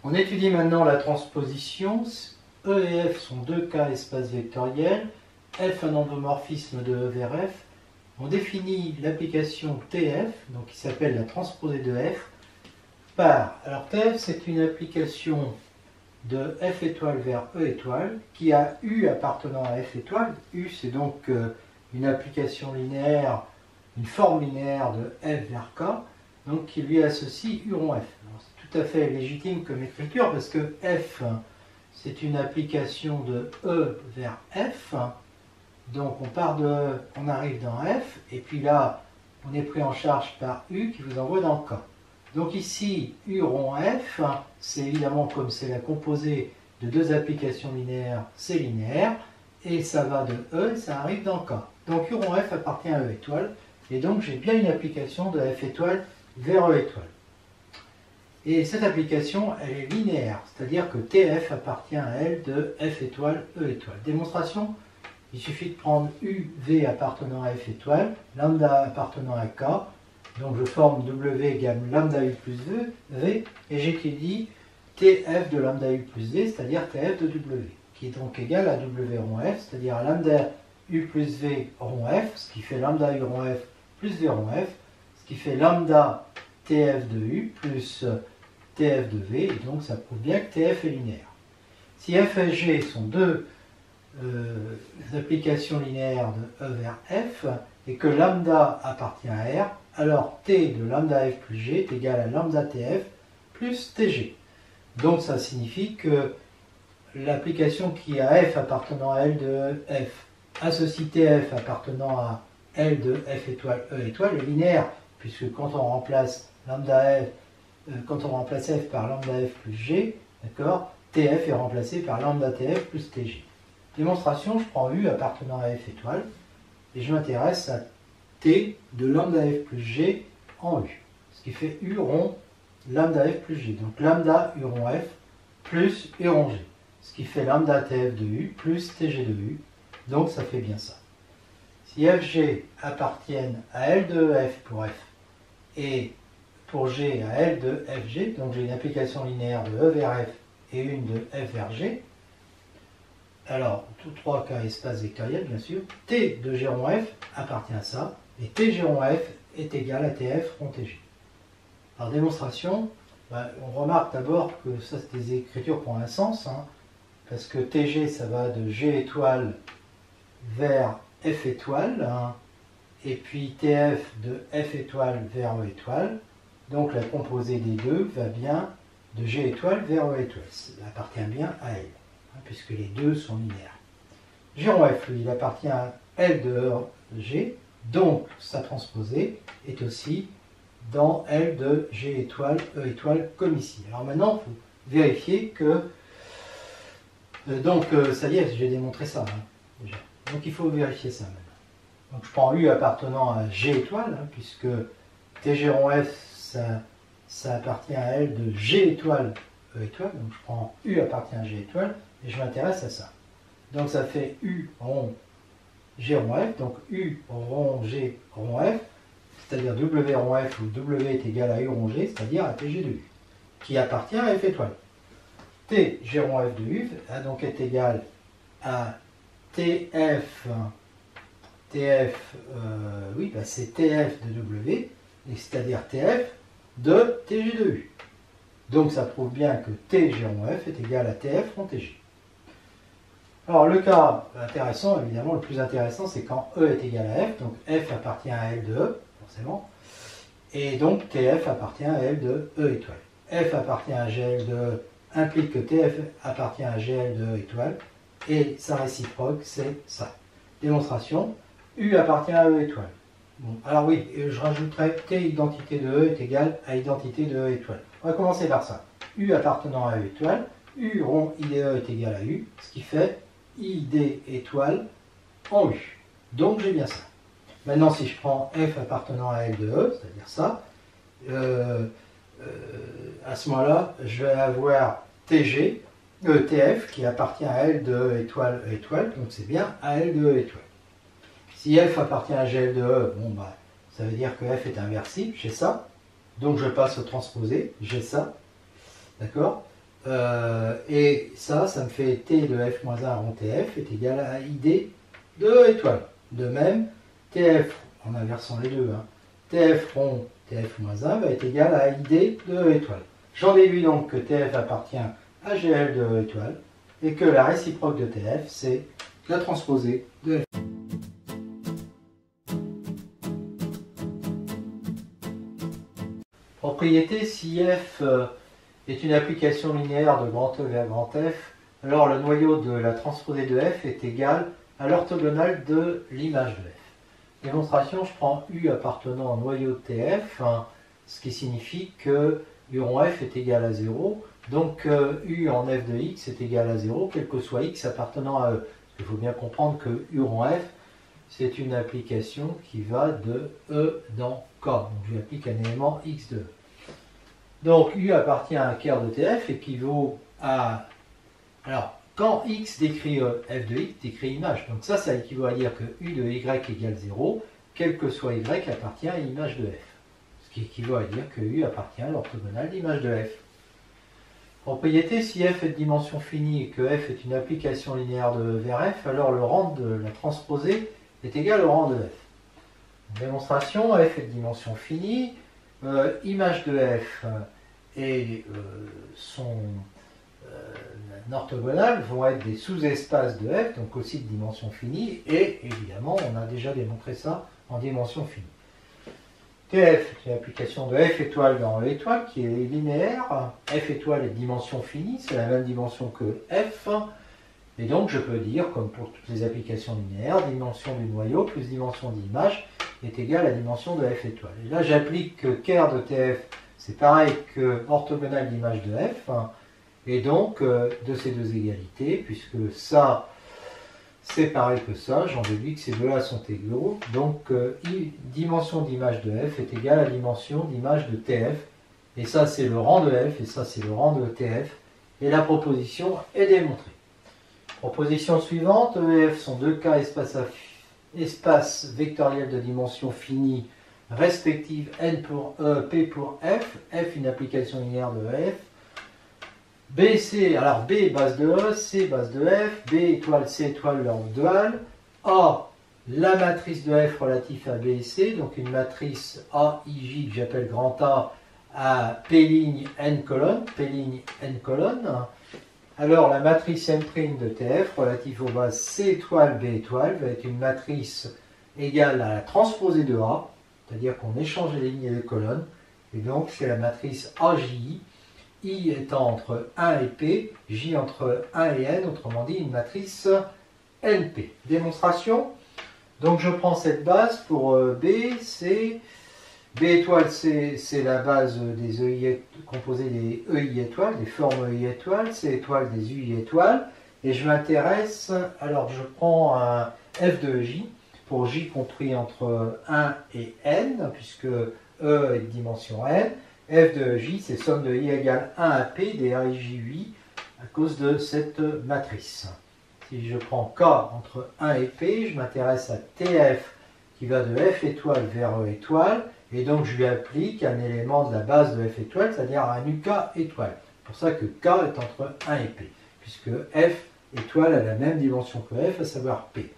On étudie maintenant la transposition. E et F sont deux cas espaces vectoriels. F un endomorphisme de E vers F. On définit l'application TF, donc qui s'appelle la transposée de F, par... Alors TF c'est une application de F étoile vers E étoile, qui a U appartenant à F étoile. U c'est donc une application linéaire, une forme linéaire de F vers K, donc qui lui associe U rond F. C'est tout à fait légitime comme écriture parce que F c'est une application de E vers F, donc on part de E, on arrive dans F, et puis là on est pris en charge par U qui vous envoie dans K. Donc ici, U rond F, c'est évidemment comme c'est la composée de deux applications linéaires, c'est linéaire, et ça va de E et ça arrive dans K. Donc U rond F appartient à E étoile, et donc j'ai bien une application de F étoile vers E étoile. Et cette application, elle est linéaire, c'est-à-dire que TF appartient à elle de F étoile, E étoile. Démonstration, il suffit de prendre UV appartenant à F étoile, lambda appartenant à K, donc je forme W égale lambda U plus V, et j'étudie TF de lambda U plus V, c'est-à-dire TF de W, qui est donc égal à W rond F, c'est-à-dire à lambda U plus V rond F, ce qui fait lambda U rond F plus V rond F, ce qui fait lambda TF de U plus TF de V, et donc ça prouve bien que TF est linéaire. Si F et G sont deux applications linéaires de E vers F, et que lambda appartient à R, alors T de lambda F plus G est égal à lambda TF plus TG. Donc ça signifie que l'application qui a F appartenant à L de F associe TF appartenant à L de F étoile E étoile est linéaire, puisque quand on remplace lambda F, quand on remplace F par lambda F plus G, d'accord, TF est remplacé par lambda TF plus TG. Démonstration, je prends U appartenant à F étoile, et je m'intéresse à T de lambda F plus G en U, ce qui fait U rond lambda F plus G. Donc lambda U rond F plus U rond G, ce qui fait lambda TF de U plus TG de U, donc ça fait bien ça. Si FG appartiennent à L de F pour F, et pour G à L de FG, donc j'ai une application linéaire de E vers F et une de F vers G, alors, tous trois cas espace vectoriel, bien sûr, T de G rond F appartient à ça, et TG rond F est égal à TF rond TG. Alors, démonstration, on remarque d'abord que ça, c'est des écritures qui ont un sens, parce que TG, ça va de G étoile vers F étoile, et puis TF de F étoile vers E étoile, donc la composée des deux va bien de G étoile vers E étoile, ça appartient bien à elle, puisque les deux sont linéaires. G rond F, lui, il appartient à L de G, donc sa transposée est aussi dans L de G étoile, E étoile, comme ici. Alors maintenant, il faut vérifier que... ça y est, j'ai démontré ça, déjà. Donc il faut vérifier ça maintenant. Donc je prends U appartenant à G étoile, puisque TG rond F, ça appartient à L de G étoile, E étoile, donc je prends U appartient à G étoile, et je m'intéresse à ça. Donc ça fait U rond G rond F, donc U rond G rond F, c'est-à-dire W rond F, où W est égal à U rond G, c'est-à-dire à TG de U, qui appartient à F étoile. T G rond F de U a donc est égal à TF, c'est TF de W, c'est-à-dire TF de TG de U. Donc ça prouve bien que TG rond F est égal à TF rond TG. Alors le cas intéressant, évidemment, le plus intéressant, c'est quand E est égal à F, donc F appartient à L de E, forcément, et donc TF appartient à L de E étoile. F appartient à GL de E implique que TF appartient à GL de E étoile, et sa réciproque, c'est ça. Démonstration, U appartient à E étoile. Bon, alors oui, je rajouterai T identité de E est égal à identité de E étoile. On va commencer par ça. U appartenant à E étoile, U rond IDE est égal à U, ce qui fait ID étoile en U. Donc j'ai bien ça. Maintenant, si je prends F appartenant à L de E, c'est-à-dire ça, à ce moment-là, je vais avoir TG, TF qui appartient à L de E étoile, donc c'est bien à L de E étoile. Si F appartient à GL de E, ça veut dire que F est inversible, j'ai ça, donc je passe au transposé, j'ai ça, d'accord. Et ça me fait T de F-1 rond TF est égal à ID de E étoile. De même, TF, en inversant les deux, hein, TF rond TF-1 va être égal à ID de E étoile. J'en déduis donc que TF appartient à GL de E étoile et que la réciproque de TF, c'est la transposée de F. Propriété, si F est une application linéaire de grand E vers grand F, alors le noyau de la transposée de F est égal à l'orthogonale de l'image de F. Démonstration, je prends U appartenant au noyau de TF, hein, ce qui signifie que U rond F est égal à 0, donc U en F de X est égal à 0, quel que soit X appartenant à E. Il faut bien comprendre que U rond F, c'est une application qui va de E dans K, donc je lui applique un élément X de E. Donc U appartient à un quart de TF équivaut à... Alors, quand X décrit E, F de X décrit image. Donc ça équivaut à dire que U de Y égale 0, quel que soit Y appartient à l'image de F. Ce qui équivaut à dire que U appartient à l'orthogonale d'image de F. Propriété, si F est de dimension finie et que F est une application linéaire de E vers F, alors le rang de la transposée est égal au rang de F. Démonstration, F est de dimension finie, image de F et son orthogonale vont être des sous-espaces de F, donc aussi de dimension finie, et évidemment, on a déjà démontré ça en dimension finie. TF est une application de F étoile dans E étoile qui est linéaire. F étoile est de dimension finie, c'est la même dimension que F, et donc je peux dire, comme pour toutes les applications linéaires, dimension du noyau plus dimension d'image est égale à dimension de F étoile. Et là, j'applique que quart de TF, c'est pareil que orthogonale d'image de F, et donc de ces deux égalités, puisque ça, c'est pareil que ça, j'en déduis que ces deux-là sont égaux, donc dimension d'image de F est égale à dimension d'image de TF, et ça c'est le rang de F, et ça c'est le rang de TF, et la proposition est démontrée. Proposition suivante, E et F sont deux cas espace vectoriel de dimension finie respective n pour E, P pour F, F une application linéaire de F, B, C, alors B base de E, C base de F, B étoile, C étoile leur dual, A la matrice de F relative à B et C, donc une matrice A, I, J que j'appelle grand A à P' n colonne, P' n colonne. Alors la matrice M' de TF relative aux bases C étoile, B étoile va être une matrice égale à la transposée de A, c'est-à-dire qu'on échange les lignes et les colonnes, et donc c'est la matrice AJI, I étant entre 1 et P, J entre 1 et N, autrement dit une matrice NP. Démonstration, donc je prends cette base pour B, C, B étoile c'est la base des EI composée des EI étoiles, des formes EI étoiles, C étoile des UI étoiles, et je m'intéresse, alors je prends un F de J, pour J compris entre 1 et N, puisque E est de dimension N, F de J, c'est somme de I égale 1 à P des AIJ8 à cause de cette matrice. Si je prends K entre 1 et P, je m'intéresse à TF qui va de F étoile vers E étoile, et donc je lui applique un élément de la base de F étoile, c'est-à-dire un UK étoile. C'est pour ça que K est entre 1 et P, puisque F étoile a la même dimension que F, à savoir P.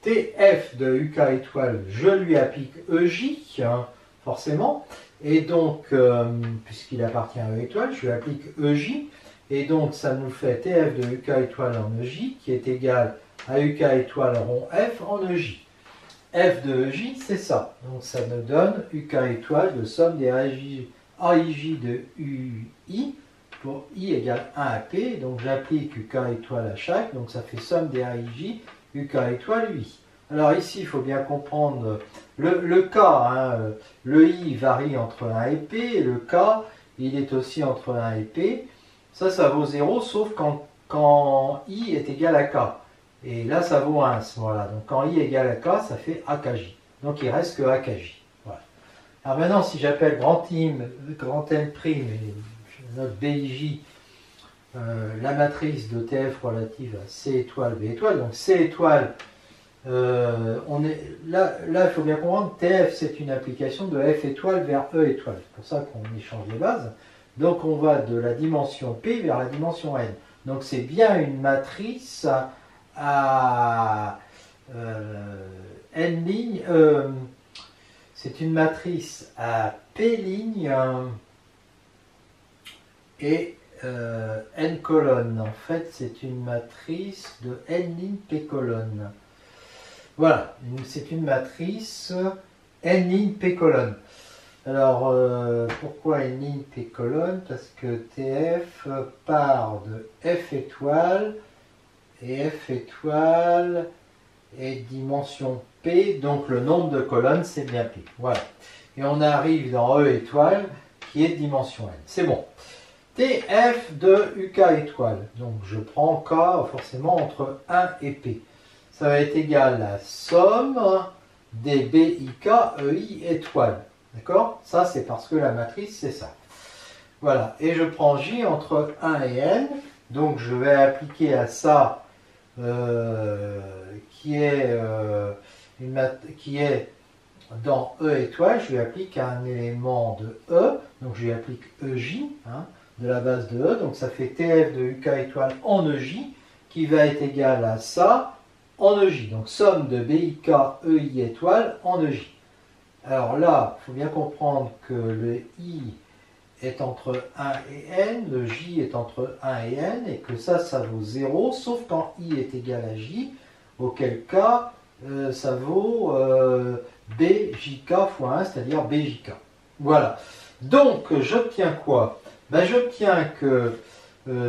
TF de UK étoile, je lui applique EJ, hein, forcément, et donc, puisqu'il appartient à E étoile, je lui applique EJ, et donc ça nous fait TF de UK étoile en EJ, qui est égal à UK étoile rond F en EJ. F de EJ, c'est ça. Donc ça nous donne UK étoile de somme des AIJ de UI, pour I égale 1 à P, donc j'applique UK étoile à chaque, donc ça fait somme des AIJ, UK étoile UI. Alors ici, il faut bien comprendre le K, hein, le I varie entre 1 et P, et le K, il est aussi entre 1 et P. Ça vaut 0, sauf quand I est égal à K. Et là, ça vaut 1 à ce moment-là. Donc quand I est égal à K, ça fait AKJ. Donc il reste que AKJ. Voilà. Alors maintenant, si j'appelle grand M', et je note BIJ, la matrice de TF relative à C étoile, B étoile, donc C étoile, là, il faut bien comprendre, TF c'est une application de F étoile vers E étoile. C'est pour ça qu'on échange les bases. Donc on va de la dimension P vers la dimension N. Donc c'est bien une matrice à N lignes. C'est une matrice à P lignes et N colonnes. En fait, c'est une matrice de N lignes P colonnes. Voilà, c'est une matrice N lignes P colonnes. Alors, pourquoi N lignes P colonnes? Parce que TF part de F étoile, et F étoile est dimension P, donc le nombre de colonnes, c'est bien P. Voilà. Et on arrive dans E étoile, qui est dimension N. C'est bon. TF de UK étoile. Donc, je prends K forcément entre 1 et P. Ça va être égal à la somme des BIK EI étoile. D'accord? Ça, c'est parce que la matrice, c'est ça. Voilà. Et je prends J entre 1 et N. Donc, je vais appliquer à ça, qui est dans E étoile, je lui applique un élément de E. Donc, je lui applique EJ, hein, de la base de E. Donc, ça fait TF de UK étoile en EJ, qui va être égal à ça en EJ. Donc, somme de BIK EI étoile en EJ. Alors là, il faut bien comprendre que le I est entre 1 et N, le J est entre 1 et N, et que ça vaut 0, sauf quand I est égal à J, auquel cas, ça vaut BJK fois 1, c'est-à-dire BJK. Voilà. Donc, j'obtiens quoi? Ben, j'obtiens que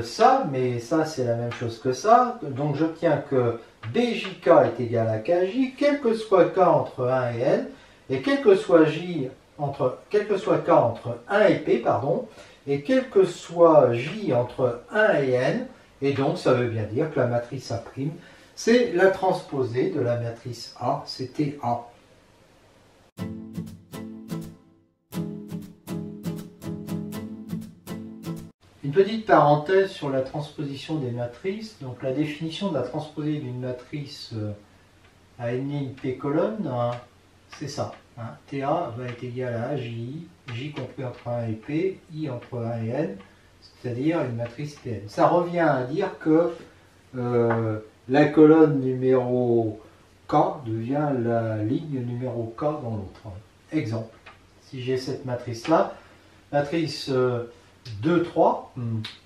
ça, mais ça, c'est la même chose que ça. Donc, j'obtiens que BJK est égal à KJ, quel que soit K entre 1 et N, et quel que soit K entre 1 et P, pardon, et quel que soit J entre 1 et N, et donc ça veut bien dire que la matrice A', c'est la transposée de la matrice A, c'est TA. Une petite parenthèse sur la transposition des matrices. Donc la définition de la transposée d'une matrice à N ligne P colonne, hein, c'est ça. Hein. TA va être égal à AJI, J compris entre 1 et P, I entre 1 et N, c'est-à-dire une matrice Pn. Ça revient à dire que la colonne numéro K devient la ligne numéro K dans l'autre. Exemple, si j'ai cette matrice-là, matrice 2, 3,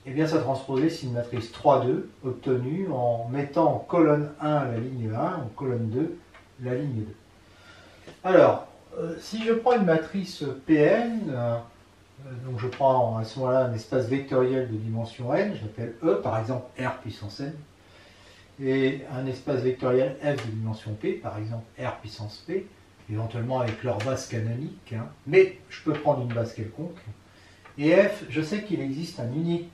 et bien sa transposée c'est une matrice 3, 2 obtenue en mettant en colonne 1 la ligne 1, en colonne 2 la ligne 2. Alors, si je prends une matrice Pn, donc je prends à ce moment-là un espace vectoriel de dimension n, je l'appelle E, par exemple R puissance n, et un espace vectoriel F de dimension P, par exemple R puissance P, éventuellement avec leur base canonique, hein, mais je peux prendre une base quelconque. Et F, je sais qu'il existe une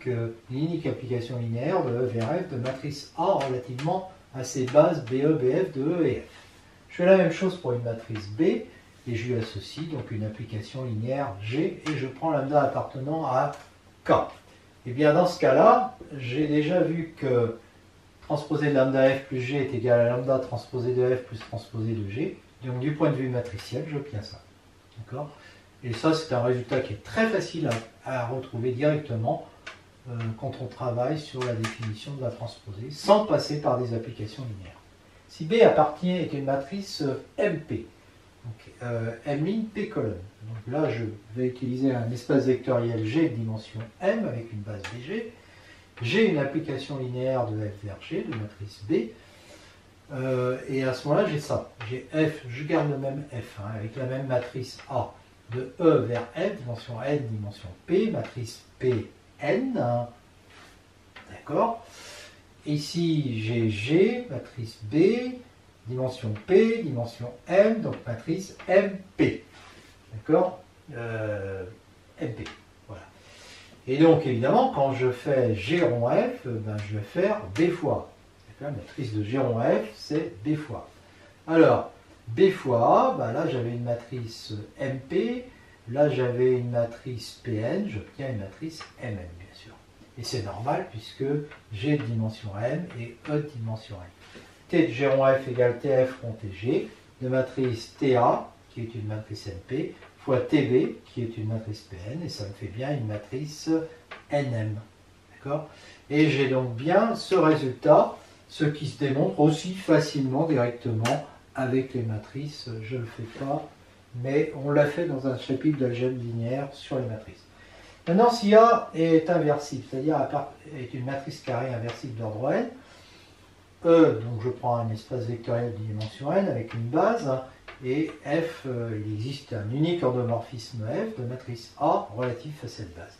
unique application linéaire de E vers F de matrice A relativement à ces bases BE, BF de E et F. Je fais la même chose pour une matrice B, et je lui associe donc une application linéaire G, et je prends lambda appartenant à K. Et bien dans ce cas-là, j'ai déjà vu que transposé de lambda F plus G est égal à lambda transposé de F plus transposé de G. Donc du point de vue matriciel, j'obtiens ça. D'accord ? Et ça, c'est un résultat qui est très facile à retrouver directement quand on travaille sur la définition de la transposée, sans passer par des applications linéaires. Si B est une matrice MP, donc M' P colonne. Donc là, je vais utiliser un espace vectoriel G de dimension M avec une base BG. J'ai une application linéaire de F vers G, de matrice B. Et à ce moment-là, j'ai ça. J'ai F, je garde le même F, hein, avec la même matrice A de E vers F, dimension N, dimension P, matrice Pn. D'accord ? Ici, j'ai G, matrice B, dimension P, dimension M, donc matrice MP. D'accord ? MP. Voilà. Et donc, évidemment, quand je fais G rond F, ben, je vais faire B fois. La matrice de G rond F, c'est B fois. Alors, B fois A, ben là, j'avais une matrice MP. Là, j'avais une matrice Pn. J'obtiens une matrice Mn, bien sûr. Et c'est normal puisque G de dimension M et E de dimension M. T de G rond F égale TF rond TG de matrice TA, qui est une matrice MP, fois TB, qui est une matrice Pn, et ça me fait bien une matrice Nm. D'accord? Et j'ai donc bien ce résultat, ce qui se démontre aussi facilement, directement, avec les matrices. Je ne le fais pas, mais on l'a fait dans un chapitre d'algèbre linéaire sur les matrices. Maintenant, si A est inversible, c'est-à-dire est une matrice carrée inversible d'ordre n, E, donc je prends un espace vectoriel de dimension n avec une base, et F, il existe un unique endomorphisme F de matrice A relatif à cette base.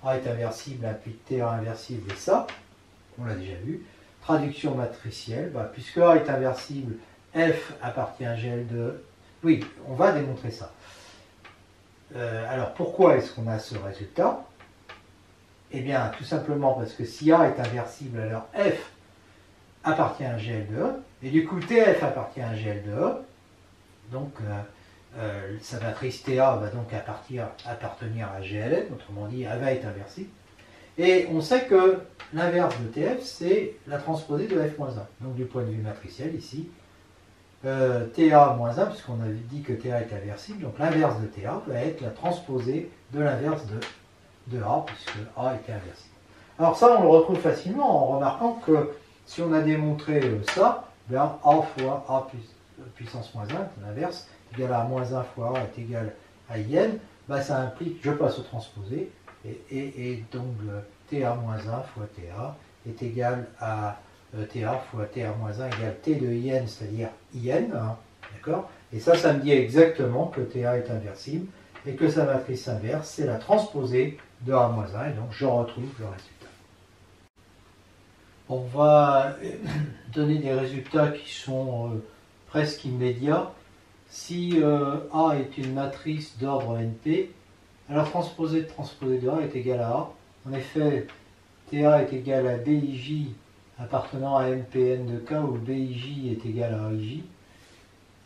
A est inversible implique TA inversible et ça, on l'a déjà vu. Traduction matricielle, puisque A est inversible, F appartient à GL de... Oui, on va démontrer ça. Alors pourquoi est-ce qu'on a ce résultat? Eh bien, tout simplement parce que si A est inversible, alors F appartient à GL de E, et du coup TF appartient à GL de E, donc sa matrice TA va donc appartenir à GLN, autrement dit, elle va être inversible. Et on sait que l'inverse de TF, c'est la transposée de F-1. Donc du point de vue matriciel, ici, TA-1, puisqu'on avait dit que TA est inversible, donc l'inverse de TA va être la transposée de l'inverse de A, puisque A était inversible. Alors ça, on le retrouve facilement en remarquant que si on a démontré ça, bien A fois A puissance moins 1, l'inverse, égal à moins 1 fois A est égal à IN, ça implique, je passe au transposé, et donc TA moins 1 fois TA est égal à TA fois TA moins 1 égale T de IN, c'est-à-dire IN, d'accord? Et ça me dit exactement que TA est inversible, et que sa matrice inverse, c'est la transposée de A moins 1, et donc je retrouve le résultat. On va donner des résultats qui sont presque immédiats. Si A est une matrice d'ordre NP, alors transposée de A est égal à A. En effet, TA est égal à BIJ appartenant à MPN de K, où BIJ est égal à AIJ.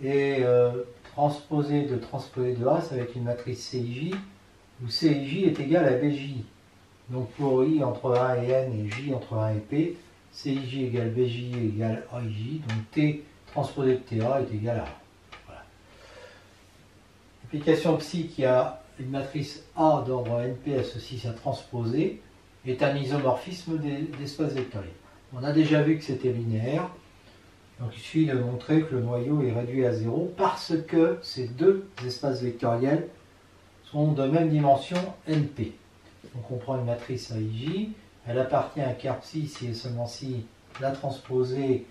Et transposée de A, ça va être une matrice CIJ, où CIJ est égal à BJ. Donc pour I entre 1 et N et J entre 1 et P, CIJ égale BJ égale AIJ, donc T transposé de TA est égal à A. Voilà. L'application psi qui a une matrice A d'ordre NP associée à transposée est un isomorphisme d'espace vectoriel. On a déjà vu que c'était linéaire, donc il suffit de montrer que le noyau est réduit à 0 parce que ces deux espaces vectoriels sont de même dimension NP. Donc on prend une matrice AIJ, elle appartient à car psi si et seulement si la transposée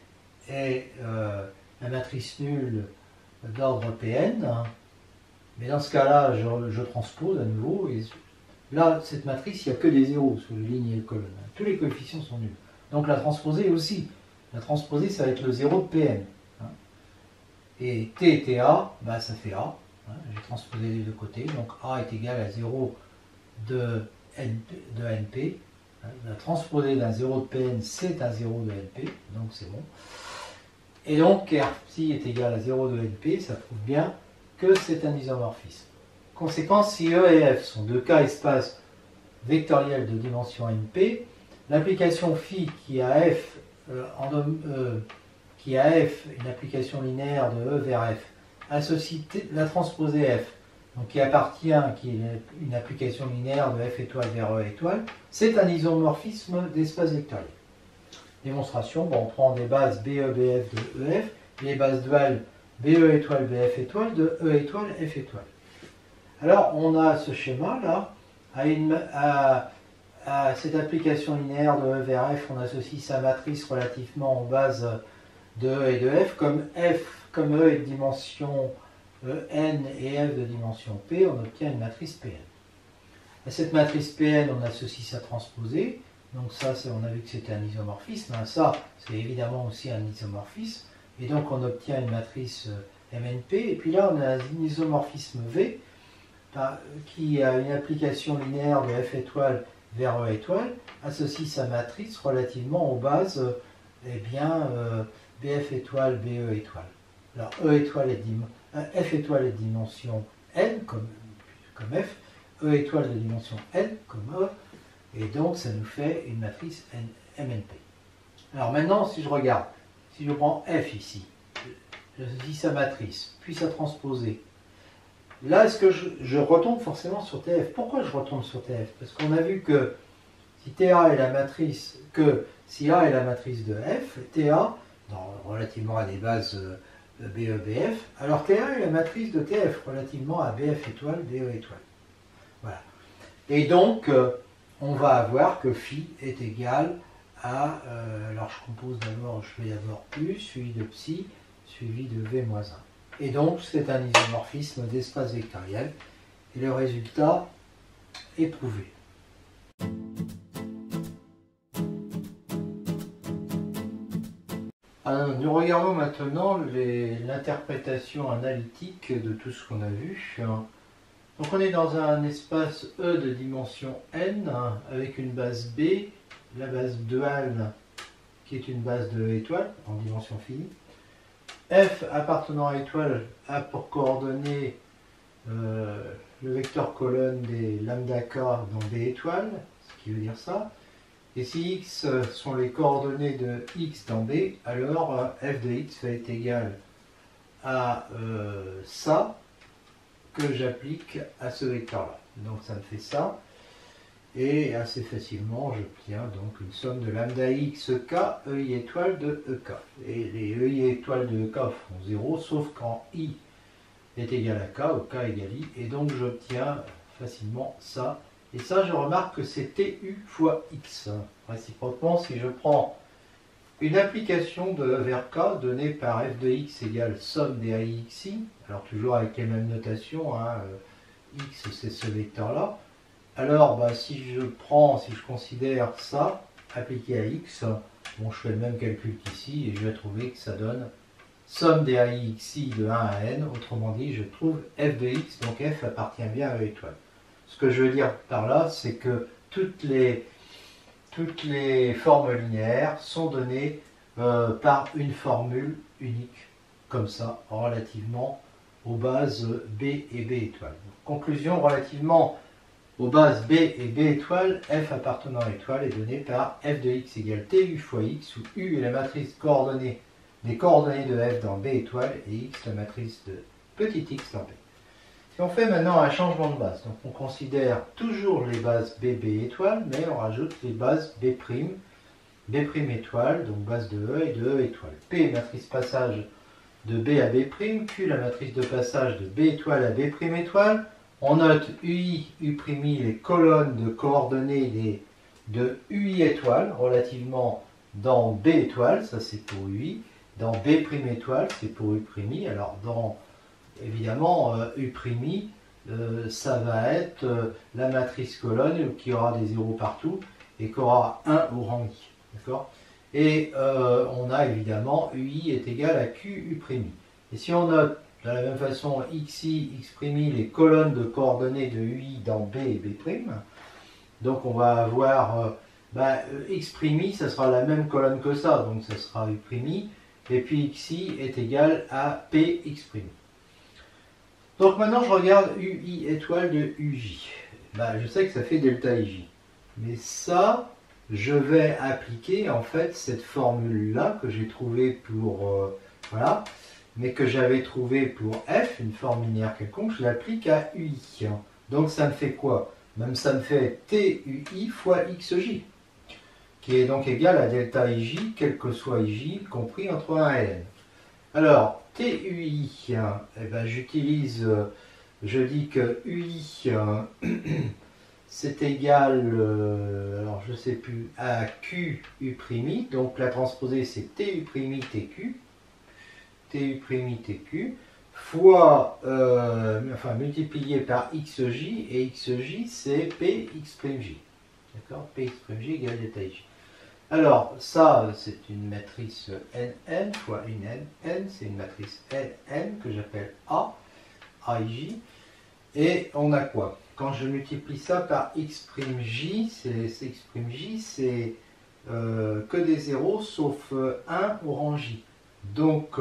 est la matrice nulle d'ordre Pn. Mais dans ce cas-là, je transpose à nouveau, et là, cette matrice, il n'y a que des zéros sur les lignes et les colonnes. Tous les coefficients sont nuls. Donc la transposée aussi. La transposée, ça va être le 0 de Pn. Et T et TA, ça fait A. J'ai transposé des deux côtés, donc A est égal à 0 de NP. La transposée d'un 0 de Pn, c'est un 0 de NP, donc c'est bon. Et donc, R psi est égal à 0 de NP, ça prouve bien que c'est un isomorphisme. Conséquence, si E et F sont deux cas espaces vectoriels de dimension NP, l'application phi qui a F une application linéaire de E vers F, associe la transposée F, donc qui est une application linéaire de F étoile vers E étoile, c'est un isomorphisme d'espace vectoriel. Démonstration, on prend des bases BE, BF de EF, les bases duales BE étoile, BF étoile de E étoile, F étoile. Alors, on a ce schéma-là, à cette application linéaire de E vers F, on associe sa matrice relativement aux bases de E et de F, comme E est de dimension N et F de dimension P, on obtient une matrice Pn. À cette matrice Pn, on associe sa transposée, donc ça, on a vu que c'était un isomorphisme, ça, c'est évidemment aussi un isomorphisme, et donc on obtient une matrice MNP, et puis là, on a un isomorphisme V, qui a une application linéaire de F étoile vers E étoile, associe sa matrice relativement aux bases, BF étoile, BE étoile. Alors, F étoile est de dimension N, comme F, E étoile de dimension N, comme E, et donc ça nous fait une matrice MNP. Alors maintenant, si je regarde, si je prends F ici, j'associe sa matrice, puis sa transposée, là, est-ce que je retombe forcément sur TF? Pourquoi je retombe sur TF? Parce qu'on a vu que si TA est la matrice, si A est la matrice de F, TA, relativement à des bases BE, BF, alors TA est la matrice de TF relativement à BF étoile, BE étoile. Voilà. Et donc, on va avoir que phi est égal à, alors je compose d'abord, je fais d'abord U, suivi de psi, suivi de V moins 1. Et donc, c'est un isomorphisme d'espace vectoriel, et le résultat est prouvé. Alors, nous regardons maintenant l'interprétation analytique de tout ce qu'on a vu. Donc on est dans un espace E de dimension n avec une base B, la base duale qui est une base de étoile en dimension finie. F appartenant à étoile a pour coordonnées le vecteur colonne des lambda k dans B étoile, ce qui veut dire ça. Et si x sont les coordonnées de x dans B, alors f de x va être égal à ça que j'applique à ce vecteur-là. Donc ça me fait ça. Et assez facilement, j'obtiens donc une somme de lambda x k EI étoile de EK. Et les EI étoiles de EK font 0, sauf quand I est égal à K, ou K égale I. Et donc j'obtiens facilement ça. Et ça, je remarque que c'est TU fois X. Réciproquement, si je prends une application de E vers K donnée par f de x égale somme des AIXI, alors toujours avec les mêmes notations, hein, x c'est ce vecteur-là, alors si je considère ça appliqué à x, bon, je fais le même calcul qu'ici et je vais trouver que ça donne somme des AIXI de 1 à n, autrement dit, je trouve f de x, donc f appartient bien à E étoile. Ce que je veux dire par là, c'est que toutes les formes linéaires sont données par une formule unique, comme ça, relativement aux bases B et B étoile. Conclusion, relativement aux bases B et B étoile, f appartenant à étoile est donné par f de x égale tu fois x, où u est la matrice coordonnée des coordonnées de f dans B étoile et x la matrice de petit x dans B. Si on fait maintenant un changement de base, donc on considère toujours les bases B, B étoile, mais on rajoute les bases B', B' étoile, donc base de E et de E étoile. P, matrice passage de B à B', Q, la matrice de passage de B étoile à B' étoile. On note UI, U', les colonnes de coordonnées de UI étoile, relativement dans B étoile, ça c'est pour UI, dans B' étoile, c'est pour U'. Alors dans évidemment, U', ça va être la matrice colonne qui aura des zéros partout et qui aura 1 au rang I. D'accord ? Et on a évidemment UI est égal à QU'. Et si on note de la même façon XI, X', les colonnes de coordonnées de UI dans B et B', donc on va avoir X', ça sera la même colonne que ça, donc ça sera U', et puis XI est égal à PX'. Donc maintenant je regarde UI étoile de UJ. Je sais que ça fait delta IJ. Mais ça, je vais appliquer en fait cette formule-là que j'ai trouvée pour... voilà, mais que j'avais trouvée pour F, une forme linéaire quelconque, je l'applique à UI. Donc ça me fait quoi? Même ça me fait TUI fois XJ, qui est donc égal à delta IJ, quel que soit IJ, compris entre 1 et n. Alors, TUI, j'utilise, je dis que UI, c'est égal, alors je ne sais plus, à QU', donc la transposée c'est TU', TQ, TU', TQ, fois, multiplié par XJ, et XJ c'est PX'J, d'accord, PX'J égale delta IJ. Alors, ça, c'est une matrice NN fois une N, c'est une matrice NN que j'appelle A, AIJ. Et on a quoi? Quand je multiplie ça par X'J, c'est que des zéros sauf 1 au rang J. Donc,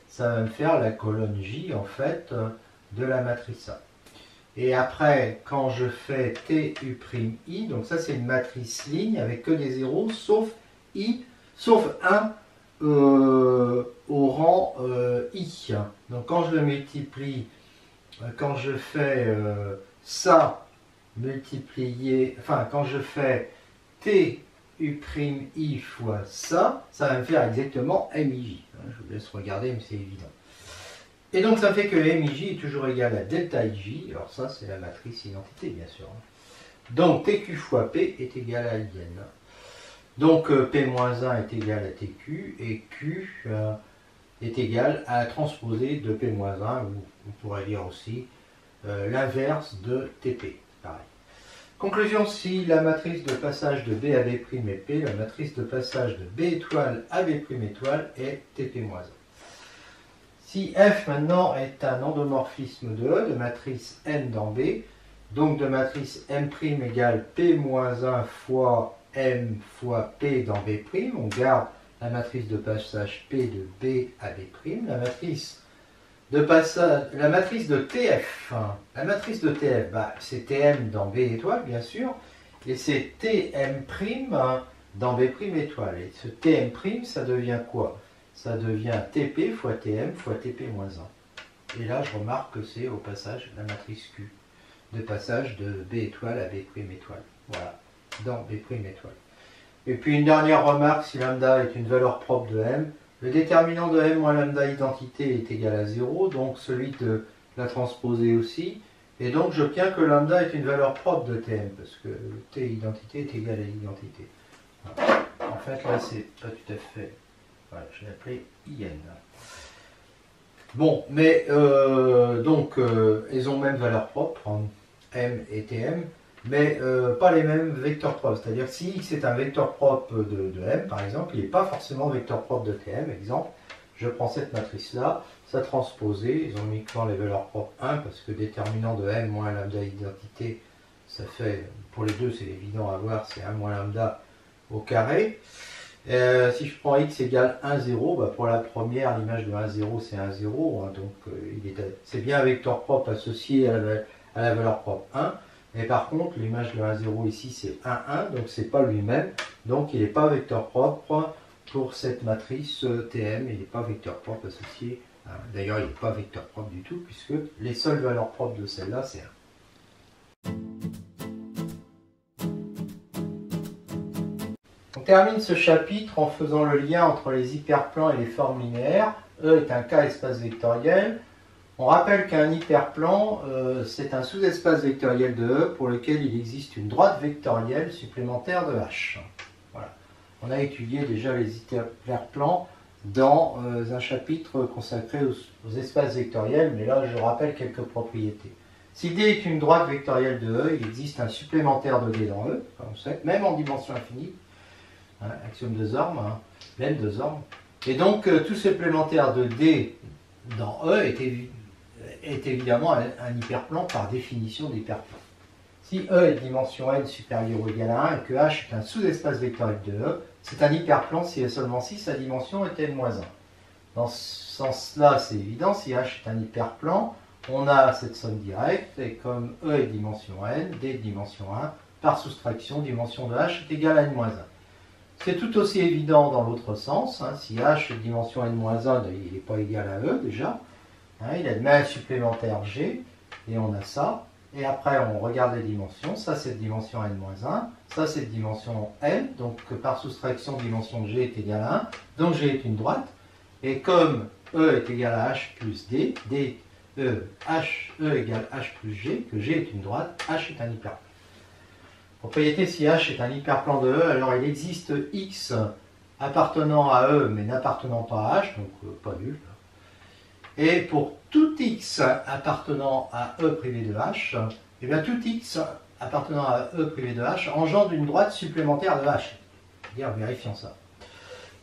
ça va me faire la colonne J, en fait, de la matrice A. Et après, quand je fais TU'I, donc ça c'est une matrice ligne avec que des zéros, sauf I, sauf 1 au rang I. Donc quand je le multiplie quand je fais ça multiplié, enfin quand je fais TU'I fois ça, ça va me faire exactement MIJ. Je vous laisse regarder, mais c'est évident. Et donc ça fait que MIJ est toujours égal à delta IJ. Alors ça, c'est la matrice identité, bien sûr. Donc TQ fois P est égal à IN. Donc P-1 est égal à TQ et Q est égal à la transposée de P-1, ou on pourrait dire aussi l'inverse de TP. Pareil. Conclusion, si la matrice de passage de B à B' est P, la matrice de passage de B étoile à B' étoile est TP-1. Si F maintenant est un endomorphisme de E, de matrice N dans B, donc de matrice M' égale P-1 fois M fois P dans B', on garde la matrice de passage P de B à B', la matrice de TF, la matrice de TF, c'est TM dans B étoile bien sûr, et c'est TM' dans B' étoile. Et ce TM', ça devient quoi? Ça devient TP fois TM fois TP-1. Et là, je remarque que c'est au passage la matrice Q, de passage de B étoile à B' étoile. Voilà, dans B' étoile. Et puis une dernière remarque, si lambda est une valeur propre de M, le déterminant de M moins lambda identité est égal à 0, donc celui de la transposée aussi. Et donc j'obtiens que lambda est une valeur propre de Tm, parce que T identité est égal à l'identité. Voilà. En fait, là, c'est pas tout à fait... Voilà, je l'ai appelé IN. Bon, mais donc, elles ont même valeur propre, M et Tm, mais pas les mêmes vecteurs propres. C'est-à-dire que si X est un vecteur propre de M, par exemple, il n'est pas forcément vecteur propre de Tm. Exemple, je prends cette matrice-là, sa transposée, ils ont uniquement les valeurs propres 1, parce que déterminant de M moins lambda identité, ça fait, pour les deux, c'est évident à voir, c'est 1 moins lambda au carré. Si je prends X égale 1, 0, pour la première, l'image de 1, 0, c'est 1, 0, hein, donc c'est bien un vecteur propre associé à la valeur propre 1. Mais par contre, l'image de 1, 0 ici, c'est 1, 1, donc c'est pas lui-même. Donc il n'est pas vecteur propre pour cette matrice Tm, il n'est pas vecteur propre associé. D'ailleurs, il n'est pas vecteur propre du tout, puisque les seules valeurs propres de celle-là, c'est 1. On termine ce chapitre en faisant le lien entre les hyperplans et les formes linéaires. E est un K-espace vectoriel. On rappelle qu'un hyperplan, c'est un sous-espace vectoriel de E pour lequel il existe une droite vectorielle supplémentaire de H. Voilà. On a étudié déjà les hyperplans dans un chapitre consacré aux espaces vectoriels, mais là je rappelle quelques propriétés. Si D est une droite vectorielle de E, il existe un supplémentaire de D dans E, comme on sait, même en dimension infinie, axiome de Zorn, même de Zorn. Et donc tout supplémentaire de D dans E est évidemment un hyperplan par définition d'hyperplan. Si E est de dimension n supérieure ou égale à 1 et que H est un sous-espace vectoriel de E, c'est un hyperplan si et seulement si sa dimension est n-1. Dans ce sens-là, c'est évident, si H est un hyperplan, on a cette somme directe, et comme E est de dimension n, D est de dimension 1, par soustraction, dimension de H est égale à n-1. C'est tout aussi évident dans l'autre sens, si H est de dimension n-1, il n'est pas égal à E déjà, il admet un supplémentaire G, et on a ça, et après on regarde les dimensions, ça c'est de dimension n-1, ça c'est de dimension n, donc par soustraction dimension de G est égale à 1, donc G est une droite, et comme E est égal à H plus D, E égale H plus G, que G est une droite, H est un hyperplan. Propriété, si H est un hyperplan de E, alors il existe X appartenant à E mais n'appartenant pas à H, donc pas nul. Et pour tout X appartenant à E privé de H, et bien tout X appartenant à E privé de H engendre une droite supplémentaire de H. C'est-à-dire, vérifions ça.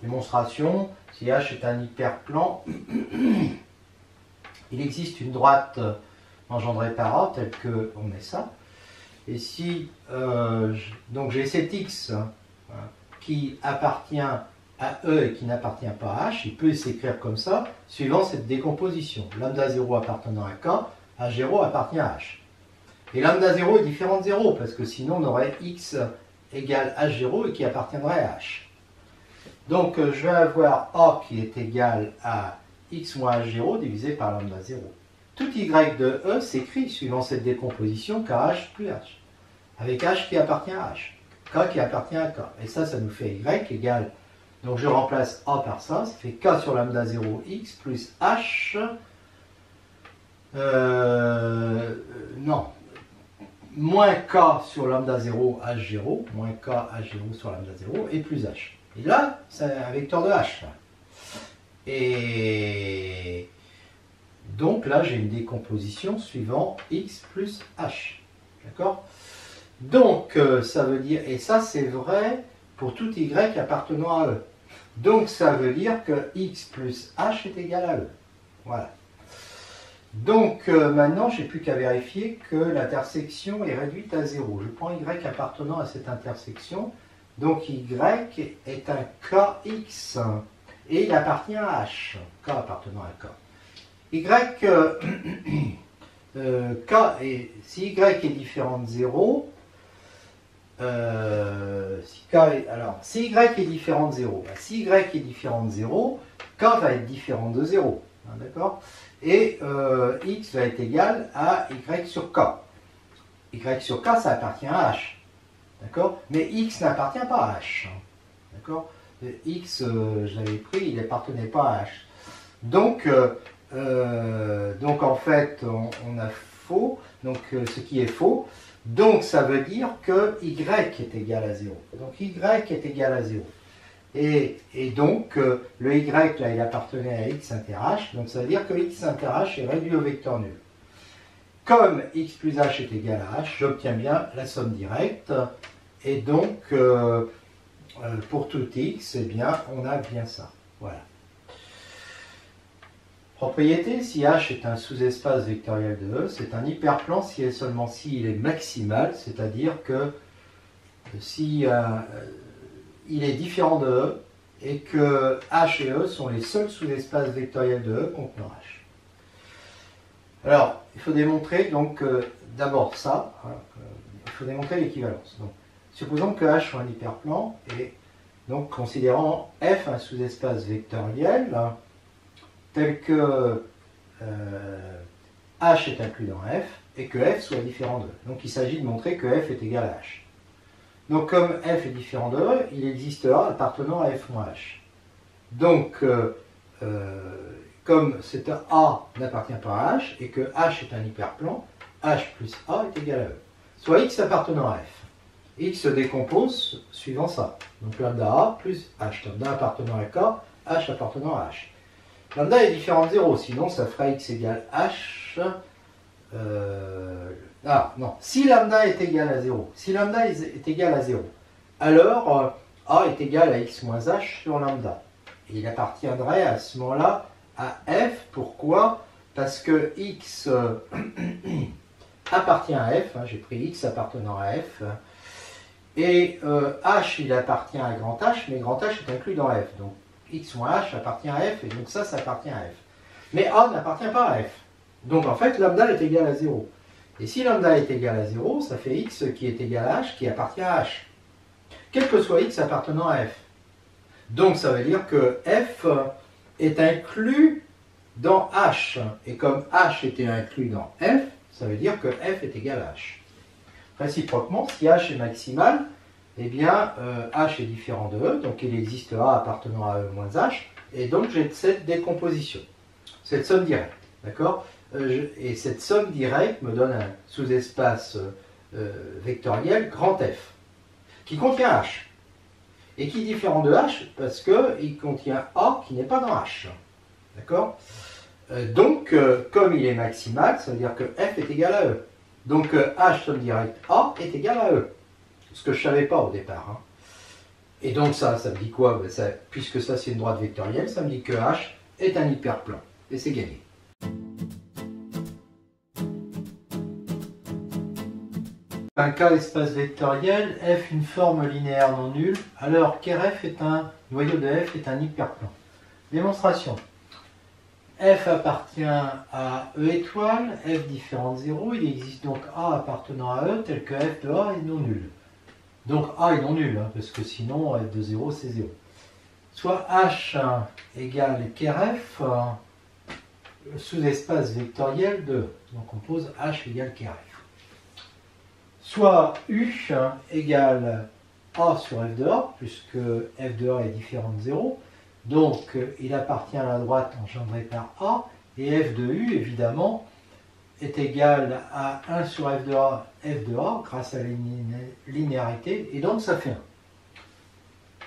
Démonstration, si H est un hyperplan, il existe une droite engendrée par A, telle qu'on met ça. Et si donc j'ai cet X qui appartient à E et qui n'appartient pas à H, il peut s'écrire comme ça, suivant cette décomposition. Lambda 0 appartenant à K, H0 appartient à H. Et lambda 0 est différent de 0, parce que sinon on aurait X égale H0 et qui appartiendrait à H. Donc je vais avoir A qui est égal à X moins H0 divisé par lambda 0. tout y de E s'écrit suivant cette décomposition KH plus H, avec H qui appartient à H, K qui appartient à K. Et ça nous fait Y égale, donc je remplace A par ça fait K sur lambda 0 X plus H, non, moins K sur lambda 0 H0, moins K H0 sur lambda 0 et plus H. Et là, c'est un vecteur de H. Là. Et donc là, j'ai une décomposition suivant X plus H. D'accord? Donc, ça veut dire, et ça c'est vrai pour tout Y appartenant à E. Donc, ça veut dire que X plus H est égal à E. Voilà. Donc, maintenant, je n'ai plus qu'à vérifier que l'intersection est réduite à 0. Je prends Y appartenant à cette intersection. Donc, Y est un KX. Et il appartient à H. K appartenant à K. Y, K est, si Y est différent de 0, si Y est différent de 0, si Y est différent de 0, K va être différent de 0. Hein, d'accord? Et X va être égal à Y sur K. Y sur K, ça appartient à H. D'accord? Mais X n'appartient pas à H. Hein, d'accord? X, je l'avais pris, il n'appartenait pas à H. Donc en fait, on a faux, donc ce qui est faux. Donc ça veut dire que Y est égal à 0. Donc Y est égal à 0. Et donc le Y, là, il appartenait à X inter H. Donc ça veut dire que X inter H est réduit au vecteur nul. Comme X plus H est égal à H, j'obtiens bien la somme directe. Et donc, pour tout X, eh bien, on a bien ça. Voilà. Propriété, si H est un sous-espace vectoriel de E, c'est un hyperplan si et seulement si il est maximal, c'est-à-dire que si il est différent de E et que H et E sont les seuls sous-espaces vectoriels de E contenant H. Alors, il faut démontrer donc d'abord ça, hein, il faut démontrer l'équivalence. Donc, supposons que H soit un hyperplan et donc considérant F un sous-espace vectoriel tel que H est inclus dans F et que F soit différent de E. Donc il s'agit de montrer que F est égal à H. Donc comme F est différent de E, il existe A appartenant à F moins H. Donc comme cet A n'appartient pas à H et que H est un hyperplan, H plus A est égal à E. Soit X appartenant à F. X se décompose suivant ça. Donc lambda A plus H. Lambda appartenant à K, H appartenant à H. Lambda est différent de 0, sinon ça fera X égale H. Non. Si lambda est égal à 0, si lambda est égal à 0, alors A est égal à X moins H sur lambda. Et il appartiendrait à ce moment-là à F. Pourquoi? Parce que X appartient à F. Hein, j'ai pris X appartenant à F. Et H, il appartient à grand H, mais grand H est inclus dans F. Donc, X moins H appartient à F, et donc ça appartient à F. Mais A n'appartient pas à F. Donc, en fait, lambda est égal à 0. Et si lambda est égal à 0, ça fait X qui est égal à H, qui appartient à H. Quel que soit X appartenant à F. Donc, ça veut dire que F est inclus dans H. Et comme H était inclus dans F, ça veut dire que F est égal à H. Réciproquement, si H est maximal, eh bien H est différent de E, donc il existe A appartenant à E moins H, et donc j'ai cette décomposition, cette somme directe, d'accord? Et cette somme directe me donne un sous-espace vectoriel grand F, qui contient H, et qui est différent de H parce qu'il contient A qui n'est pas dans H, d'accord? Donc, comme il est maximal, ça veut dire que F est égal à E. Donc H somme directe A est égal à E. Ce que je ne savais pas au départ. Hein. Et donc ça me dit quoi? Puisque ça c'est une droite vectorielle, ça me dit que H est un hyperplan. Et c'est gagné. Un cas espace vectoriel, F une forme linéaire non nulle, alors qu'RF est un noyau de F est un hyperplan. Démonstration. F appartient à E étoile, F différent de 0, il existe donc A appartenant à E tel que F de A est non nul. Donc A est non nul, hein, parce que sinon F de 0 c'est 0. Soit H égale KRF, sous-espace vectoriel de E. Donc on pose H égale KF. Soit U égale A sur F de A, puisque F de A est différent de 0. Donc il appartient à la droite engendrée par A, et F de U, évidemment, est égal à 1 sur F de A grâce à la linéarité, et donc ça fait 1.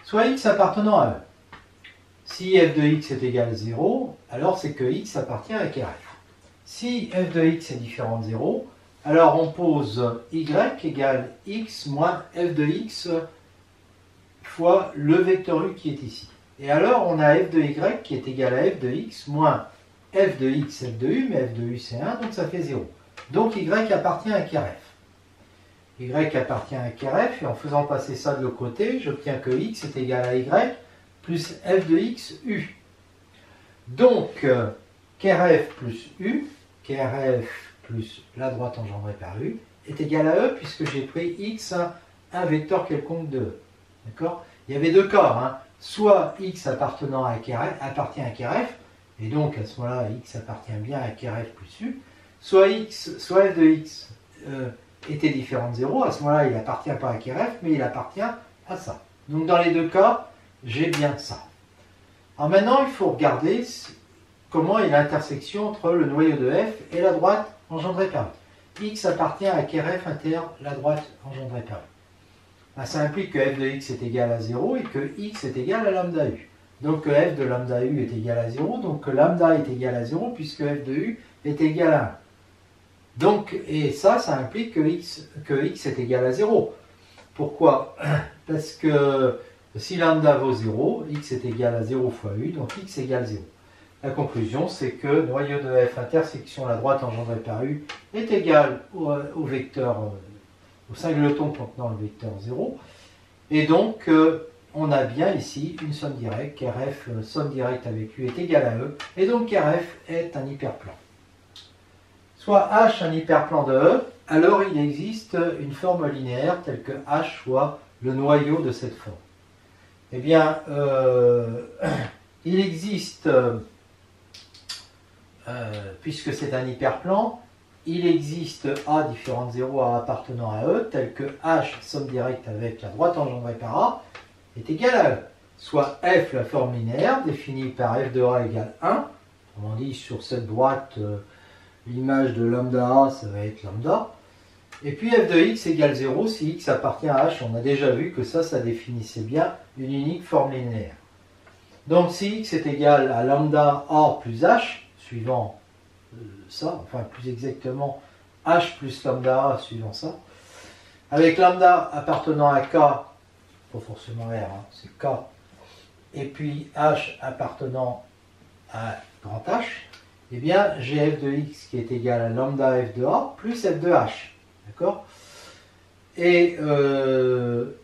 Soit X appartenant à E. Si F de X est égal à 0, alors c'est que X appartient à KF. Si F de X est différent de 0, alors on pose Y égale X moins F de X fois le vecteur U qui est ici. Et alors on a F de Y qui est égal à F de X moins F de X, F de U, mais F de U c'est 1, donc ça fait 0. Donc Y appartient à KF. Y appartient à KF, et en faisant passer ça de l'autre côté, j'obtiens que X est égal à Y plus F de X, U. Donc, KRF plus U, KRF plus la droite engendrée par U, est égal à E, puisque j'ai pris X, un vecteur quelconque de E. D'accord? Il y avait deux cas, hein. Soit X appartenant à KRF, appartient à KRF, et donc à ce moment-là, X appartient bien à KRF plus U, soit F de X était différent de 0, à ce moment-là, il n'appartient pas à KRF, mais il appartient à ça. Donc dans les deux cas, j'ai bien ça. Alors maintenant, il faut regarder comment est l'intersection entre le noyau de F et la droite engendrée par U. X appartient à KRF inter la droite engendrée par U. Ben, ça implique que F de X est égal à 0 et que X est égal à lambda U. Donc que F de lambda U est égal à 0, donc que lambda est égal à 0 puisque F de U est égal à 1. Donc, et ça implique que X est égal à 0. Pourquoi? Parce que si lambda vaut 0, X est égal à 0 fois U, donc X égale 0. La conclusion, c'est que noyau de F intersection la droite engendrée par U est égal au vecteur, au singleton contenant le vecteur 0. Et donc, on a bien ici une somme directe, KRF, somme directe avec U est égale à E, et donc KRF est un hyperplan. Soit H un hyperplan de E, alors il existe une forme linéaire telle que H soit le noyau de cette forme. Eh bien, il existe, puisque c'est un hyperplan, il existe A différent de 0 A appartenant à E, tel que H, somme directe avec la droite engendrée par A, est égal à E. Soit F, la forme linéaire, définie par F de A égale 1. On dit sur cette droite, l'image de lambda A, ça va être lambda. Et puis F de X égale 0 si X appartient à H. On a déjà vu que ça définissait bien une unique forme linéaire. Donc si X est égal à lambda A plus H, suivant ça, enfin plus exactement H plus lambda A suivant ça, avec lambda appartenant à K, pas forcément R, hein, c'est K, et puis H appartenant à grand H, eh bien j'ai F de X qui est égal à lambda F de A plus F de H. D'accord? Et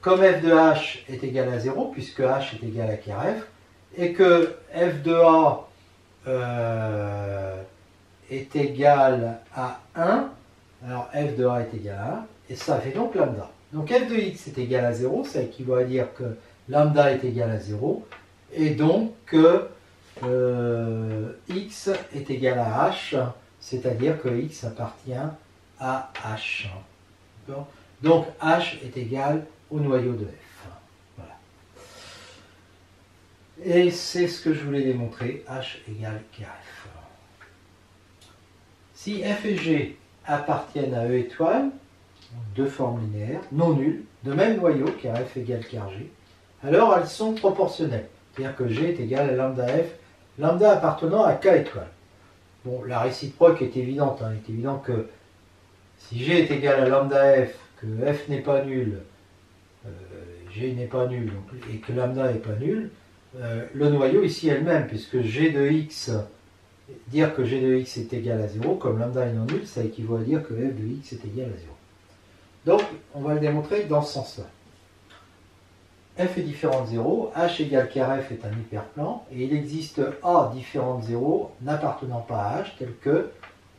comme F de H est égal à 0, puisque H est égal à KRF, et que F de A est égal à 1, alors F de A est égal à 1, et ça fait donc lambda. Donc F de X est égal à 0, ça équivaut à dire que lambda est égal à 0, et donc que X est égal à H, c'est-à-dire que X appartient à H. Donc H est égal au noyau de F. Voilà. Et c'est ce que je voulais démontrer, H égale KF. Si F et G appartiennent à E étoile, deux formes linéaires, non nulles, de même noyau, car F égale KG, alors elles sont proportionnelles. C'est-à-dire que G est égal à lambda F, lambda appartenant à K étoile. Bon, la réciproque est évidente. Hein. Il est évident que si G est égal à lambda F, que F n'est pas nul, G n'est pas nul, donc, et que lambda n'est pas nul, le noyau ici est le même, puisque G de X, dire que G de X est égal à 0, comme lambda est non nul, ça équivaut à dire que F de X est égal à 0. Donc, on va le démontrer dans ce sens-là. F est différent de 0, H égale KRF est un hyperplan, et il existe A différent de 0 n'appartenant pas à H, tel que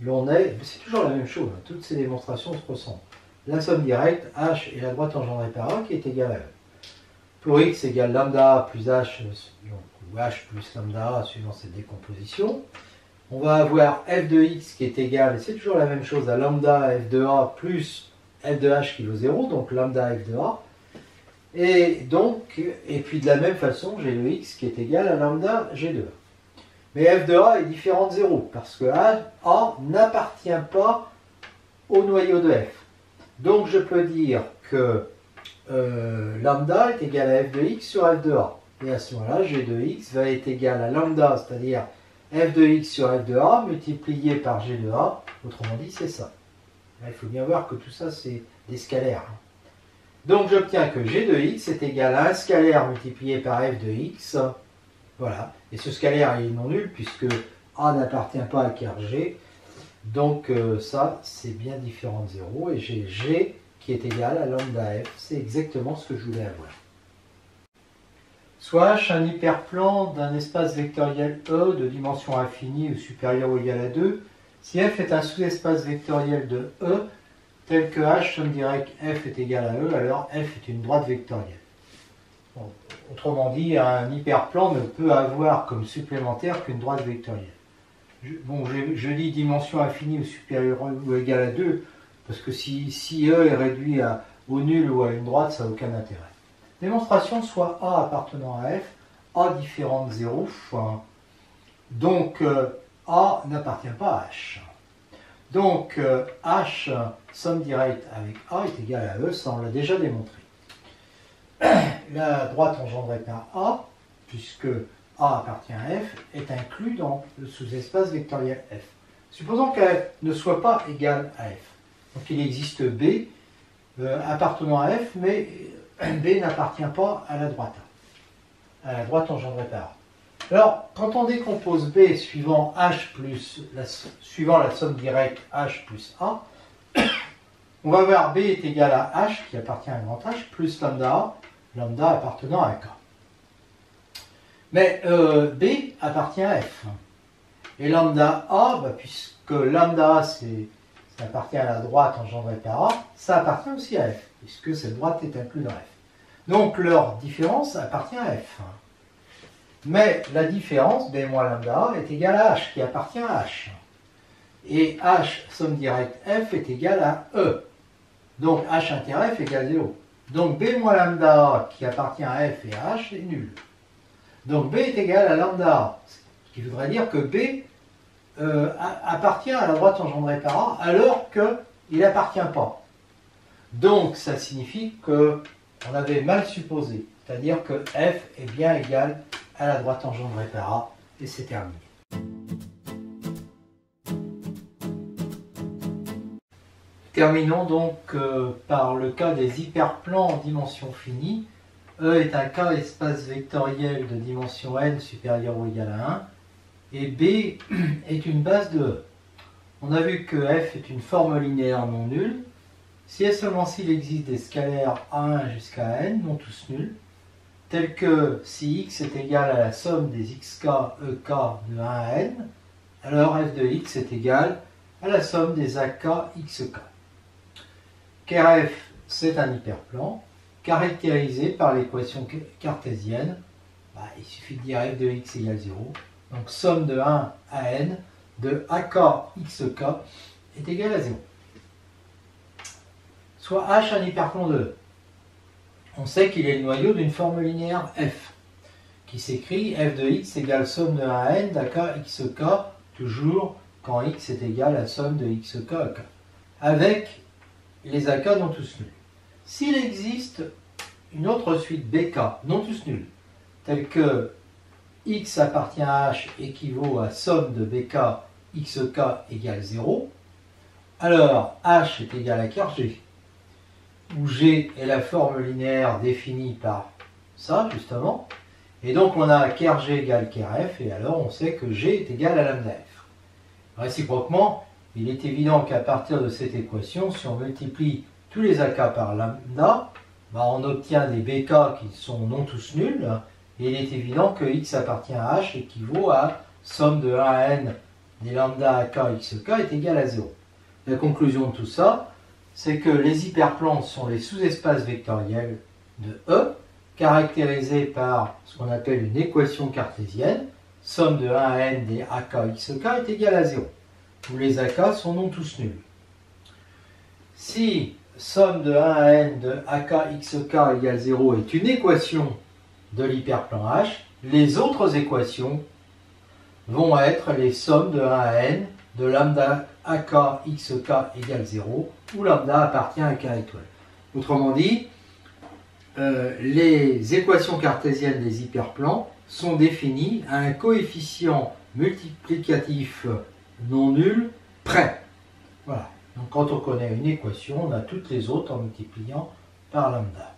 l'on est, c'est toujours la même chose, hein, toutes ces démonstrations se ressemblent. La somme directe, H et la droite engendrée par A qui est égale à E. Pour X égale lambda A plus H, donc, ou H plus lambda A suivant cette décomposition. on va avoir f de x qui est égal, c'est toujours la même chose, à lambda f de a plus f de h qui vaut 0, donc lambda f de a. Et puis de la même façon, j'ai le x qui est égal à lambda g de a. Mais f de a est différent de 0, parce que a n'appartient pas au noyau de f. Donc je peux dire que lambda est égal à f de x sur f de a. Et à ce moment-là, g de x va être égal à lambda, c'est-à-dire f de x sur f de a multiplié par g de a. Autrement dit, c'est ça. Là, il faut bien voir que tout ça, c'est des scalaires. Donc j'obtiens que g de x est égal à un scalaire multiplié par f de x. Voilà. Et ce scalaire est non nul puisque a n'appartient pas à ker g. Donc ça, c'est bien différent de 0. Et j'ai g qui est égal à lambda f. C'est exactement ce que je voulais avoir. Soit H un hyperplan d'un espace vectoriel E de dimension infinie ou supérieure ou égale à 2, si F est un sous-espace vectoriel de E, tel que H somme directe F est égal à E, alors F est une droite vectorielle. Bon, autrement dit, un hyperplan ne peut avoir comme supplémentaire qu'une droite vectorielle. Je dis dimension infinie ou supérieure ou égale à 2, parce que si E est réduit au nul ou à une droite, ça n'a aucun intérêt. Démonstration soit A appartenant à F, A différent de 0, donc A n'appartient pas à H. Donc H, somme directe avec A est égal à E, ça on l'a déjà démontré. La droite engendrée par A, puisque A appartient à F, est inclus dans le sous-espace vectoriel F. Supposons qu'elle ne soit pas égale à F. Donc il existe B appartenant à F, mais B n'appartient pas à la droite engendrée par A. Alors, quand on décompose B suivant suivant la somme directe H plus A, on va voir B est égal à H, qui appartient à grand H, plus lambda A, lambda appartenant à K. Mais B appartient à F. Et lambda A, puisque lambda A, ça appartient à la droite engendrée par A, ça appartient aussi à F, puisque cette droite est inclue dans F. Donc leur différence appartient à F. Mais la différence, B moins lambda A, est égale à H, qui appartient à H. Et H, somme directe F, est égale à E. Donc H inter F égale 0. Donc B moins lambda A, qui appartient à F et à H, est nul. Donc B est égal à lambda A. Ce qui voudrait dire que B appartient à la droite engendrée par A, alors qu'il n'appartient pas. Donc ça signifie qu'on avait mal supposé. C'est-à-dire que F est bien égal à la droite engendrée par A, et c'est terminé. Terminons donc par le cas des hyperplans en dimension finie. E est un cas espace vectoriel de dimension n supérieure ou égale à 1, et B est une base de E. On a vu que F est une forme linéaire non nulle, si et seulement s'il existe des scalaires A1 jusqu'à n, non tous nuls, tels que si x est égal à la somme des xk, ek de 1 à n, alors f de x est égal à la somme des ak, xk. Ker f, c'est un hyperplan, caractérisé par l'équation cartésienne. Il suffit de dire f de x égale 0. Donc somme de 1 à n de ak, xk est égale à 0. Soit H un hyperplan de E. On sait qu'il est le noyau d'une forme linéaire f, qui s'écrit f de x égale somme de 1 à n d'ak, xk, toujours quand x est égal à somme de xk, ak, avec les ak non tous nuls. S'il existe une autre suite bk non tous nuls, telle que x appartient à h équivaut à somme de bk xk égale 0, alors h est égal à ker g, où g est la forme linéaire définie par ça, justement, et donc on a ker g égale ker f, et alors on sait que g est égal à lambda f. Réciproquement, il est évident qu'à partir de cette équation, si on multiplie tous les ak par lambda, on obtient des bk qui sont non tous nuls, et il est évident que x appartient à h équivaut à somme de 1 à n des lambda ak xk est égal à 0. La conclusion de tout ça, c'est que les hyperplans sont les sous-espaces vectoriels de E, caractérisés par ce qu'on appelle une équation cartésienne, somme de 1 à n des AK xk est égale à 0, où les AK sont non tous nuls. Si somme de 1 à n de AK xk égale 0 est une équation de l'hyperplan H, les autres équations vont être les sommes de 1 à n de lambda AK xk égale 0, où lambda appartient à un carré étoile. Autrement dit, les équations cartésiennes des hyperplans sont définies à un coefficient multiplicatif non nul près. Voilà. Donc quand on connaît une équation, on a toutes les autres en multipliant par lambda.